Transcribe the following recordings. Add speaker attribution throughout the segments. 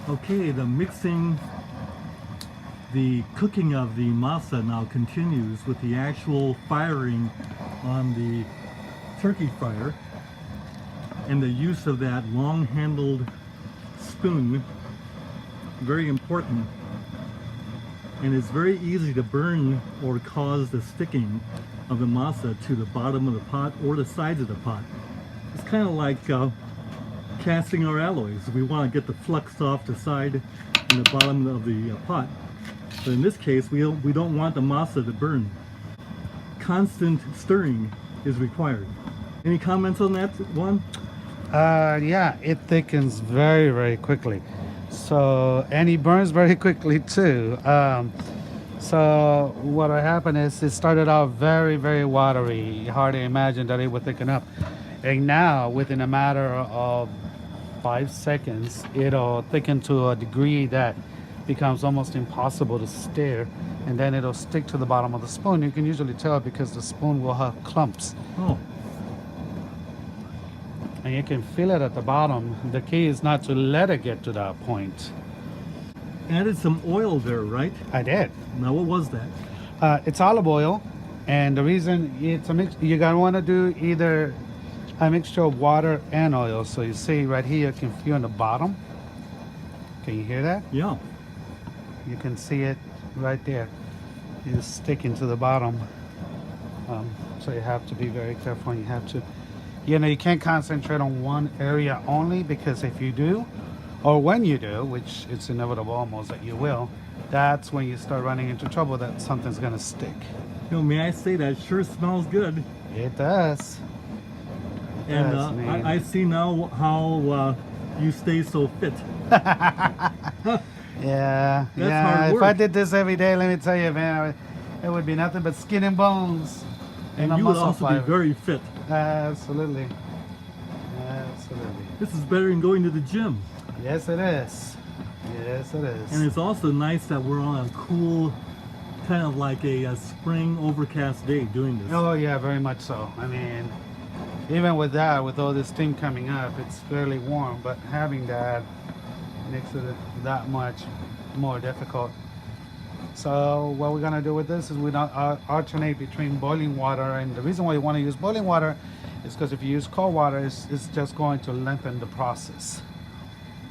Speaker 1: Okay, the cooking of the masa now continues with the actual firing on the turkey fryer and the use of that long-handled spoon. Very important, and it's very easy to burn or cause the sticking of the masa to the bottom of the pot or the sides of the pot. It's kind of like casting our alloys. We want to get the flux off the side and the bottom of the pot. But in this case, we don't want the masa to burn. Constant stirring is required. Any comments on that one?
Speaker 2: Yeah, it thickens very, very quickly. So, and it burns very quickly too. So what will happen is it started out very, very watery. Hard to imagine that it would thicken up. And now, within a matter of 5 seconds, it'll thicken to a degree that becomes almost impossible to stir. And then it'll stick to the bottom of the spoon. You can usually tell because the spoon will have clumps.
Speaker 1: Oh.
Speaker 2: And you can feel it at the bottom. The key is not to let it get to that point.
Speaker 1: Added some oil there, right?
Speaker 2: I did.
Speaker 1: Now, what was that?
Speaker 2: It's olive oil, and the reason it's a mix, you're gonna want to do either a mixture of water and oil. So you see right here, you can feel on the bottom. Can you hear that?
Speaker 1: Yeah.
Speaker 2: You can see it right there. It's sticking to the bottom. So you have to be very careful, and you have to, you can't concentrate on one area only, because if you do, or when you do, which it's inevitable almost that you will, that's when you start running into trouble that something's gonna stick.
Speaker 1: May I say that sure smells good.
Speaker 2: It does.
Speaker 1: And I see now how you stay so fit.
Speaker 2: Yeah,
Speaker 1: hard
Speaker 2: if I
Speaker 1: work.
Speaker 2: did this every day, let me tell you, man, it would be nothing but skin and bones.
Speaker 1: And
Speaker 2: a
Speaker 1: you would
Speaker 2: muscle
Speaker 1: also
Speaker 2: fiber.
Speaker 1: be very fit.
Speaker 2: Absolutely. Absolutely.
Speaker 1: This is better than going to the gym.
Speaker 2: Yes, it is. Yes, it is.
Speaker 1: And it's also nice that we're on a cool, kind of like a spring overcast day doing this.
Speaker 2: Oh, yeah, very much so. I mean, even with that, with all this steam coming up, it's fairly warm, but having that makes it that much more difficult. So what we're gonna do with this is we don't alternate between boiling water, and the reason why you want to use boiling water is because if you use cold water, it's just going to lengthen the process.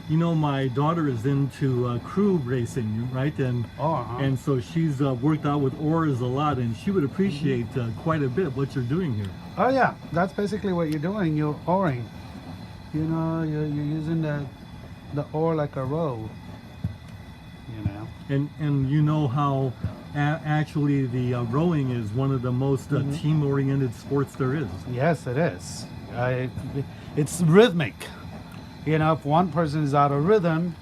Speaker 1: You know, my daughter is into crew racing, right? And and so she's worked out with oars a lot, and she would appreciate quite a bit what you're doing here.
Speaker 2: Oh yeah, that's basically what you're doing. You're oaring. You know, you're using the oar like a row. You know.
Speaker 1: And you know how actually the rowing is one of the most team-oriented sports there is.
Speaker 2: Yes, it is. It's rhythmic. You know, if one person is out of rhythm,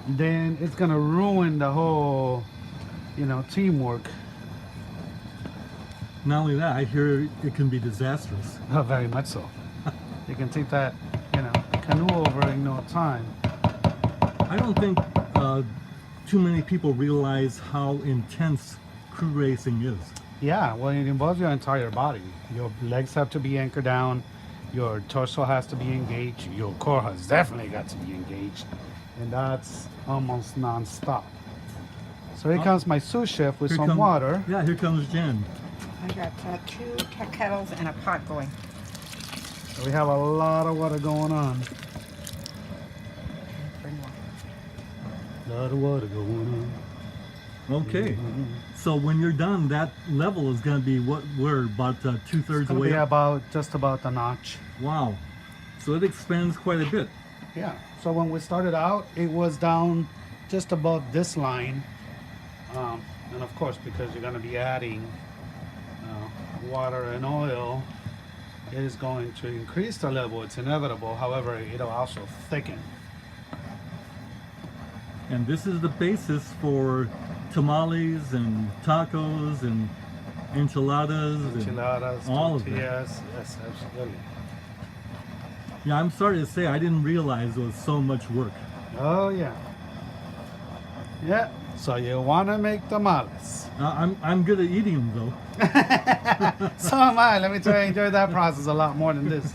Speaker 2: then it's gonna ruin the whole, teamwork.
Speaker 1: Not only that, I hear it can be disastrous.
Speaker 2: Oh, very much so. You can take that, canoe over in no time.
Speaker 1: I don't think too many people realize how intense crew racing is.
Speaker 2: Yeah, well, it involves your entire body. Your legs have to be anchored down. Your torso has to be engaged. Your core has definitely got to be engaged. And that's almost non-stop. So here comes my sous chef with some water.
Speaker 1: Yeah, here comes Jen.
Speaker 3: I got 2 kettles and a pot going.
Speaker 2: So we have a lot of water going on.
Speaker 3: Bring more.
Speaker 2: A lot of water going on.
Speaker 1: Okay. So when you're done, that level is going to be what we're about 2/3
Speaker 2: It's gonna
Speaker 1: away
Speaker 2: be
Speaker 1: up.
Speaker 2: just about a notch.
Speaker 1: Wow. So it expands quite a bit.
Speaker 2: Yeah. So when we started out, it was down just above this line. And of course, because you're going to be adding water and oil, it is going to increase the level. It's inevitable. However, it'll also thicken.
Speaker 1: And this is the basis for tamales and tacos and enchiladas.
Speaker 2: Enchiladas,
Speaker 1: all of that.
Speaker 2: tortillas. Yes, absolutely.
Speaker 1: Yeah, I'm sorry to say I didn't realize it was so much work.
Speaker 2: Oh, yeah. Yeah. So you want to make tamales.
Speaker 1: I'm good at eating them though.
Speaker 2: So am I. Let me tell you, I enjoy that process a lot more than this.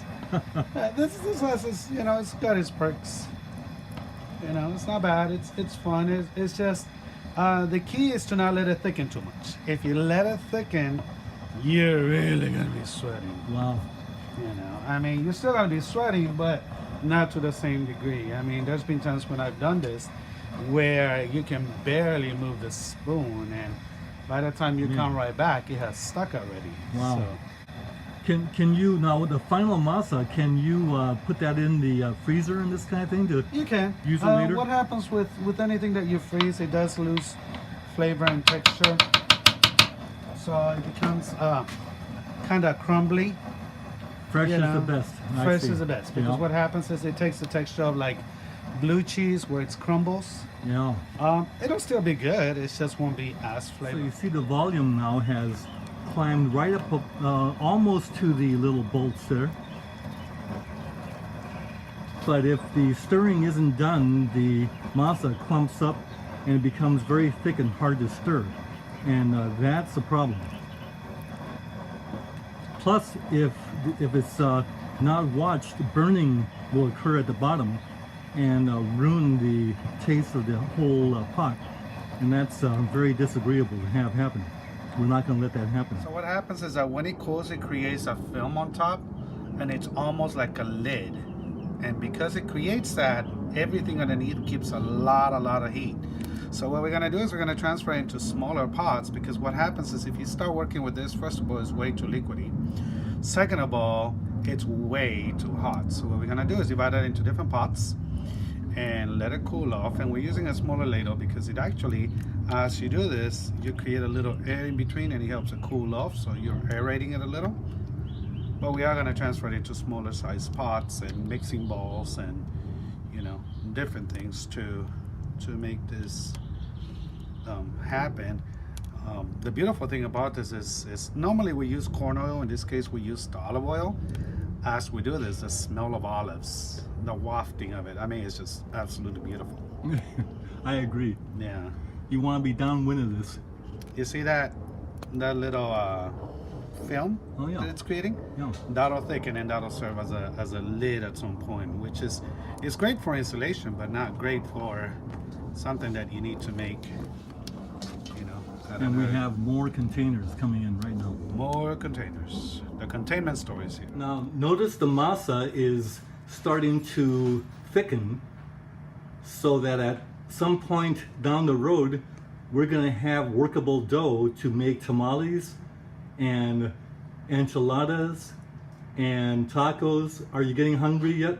Speaker 2: This process, it's got its perks. You know, it's not bad. It's fun. It's just the key is to not let it thicken too much. If you let it thicken, you're really gonna be sweating.
Speaker 1: Wow.
Speaker 2: You know, I mean, you're still gonna be sweating, but not to the same degree. I mean, there's been times when I've done this where you can barely move the spoon, and by the time you come right back, it has stuck already.
Speaker 1: Wow.
Speaker 2: So,
Speaker 1: Can you now with the final masa? Can you put that in the freezer and this kind of thing to
Speaker 2: you can
Speaker 1: use it later?
Speaker 2: What happens with anything that you freeze? It does lose flavor and texture, so it becomes kind of crumbly.
Speaker 1: Fresh
Speaker 2: You
Speaker 1: is
Speaker 2: know,
Speaker 1: the best. I
Speaker 2: fresh
Speaker 1: see.
Speaker 2: is the best because
Speaker 1: Yeah.
Speaker 2: what happens is it takes the texture of like blue cheese where it's crumbles.
Speaker 1: Yeah.
Speaker 2: It'll still be good. It just won't be as
Speaker 1: So
Speaker 2: flavorful.
Speaker 1: you see the volume now has climbed right up almost to the little bolts there. But if the stirring isn't done, the masa clumps up and it becomes very thick and hard to stir. And that's a problem. Plus, if it's not watched, burning will occur at the bottom and ruin the taste of the whole pot. And that's very disagreeable to have happen. We're not going to let that happen.
Speaker 2: So what happens is that when it cools, it creates a film on top, and it's almost like a lid. And because it creates that, everything underneath keeps a lot of heat. So what we're gonna do is we're gonna transfer it into smaller pots, because what happens is if you start working with this, first of all, it's way too liquidy. Second of all, it's way too hot. So what we're gonna do is divide it into different pots and let it cool off. And we're using a smaller ladle because it actually, as you do this, you create a little air in between and it helps it cool off. So you're aerating it a little. But we are going to transfer it into smaller size pots and mixing bowls and, you know, different things to make this happen. The beautiful thing about this is normally we use corn oil. In this case, we use the olive oil. As we do this, the smell of olives, the wafting of it, I mean, it's just absolutely beautiful.
Speaker 1: I agree.
Speaker 2: Yeah.
Speaker 1: You want to be downwind of this.
Speaker 2: You see that little film
Speaker 1: Oh, yeah.
Speaker 2: that it's creating?
Speaker 1: Yeah.
Speaker 2: That'll thicken and that'll serve as a lid at some point, which is it's great for insulation, but not great for something that you need to make, you know.
Speaker 1: And we have more containers coming in right now.
Speaker 2: more containers. The containment store is here.
Speaker 1: Now, notice the masa is starting to thicken so that at some point down the road, we're going to have workable dough to make tamales and enchiladas and tacos. Are you getting hungry yet?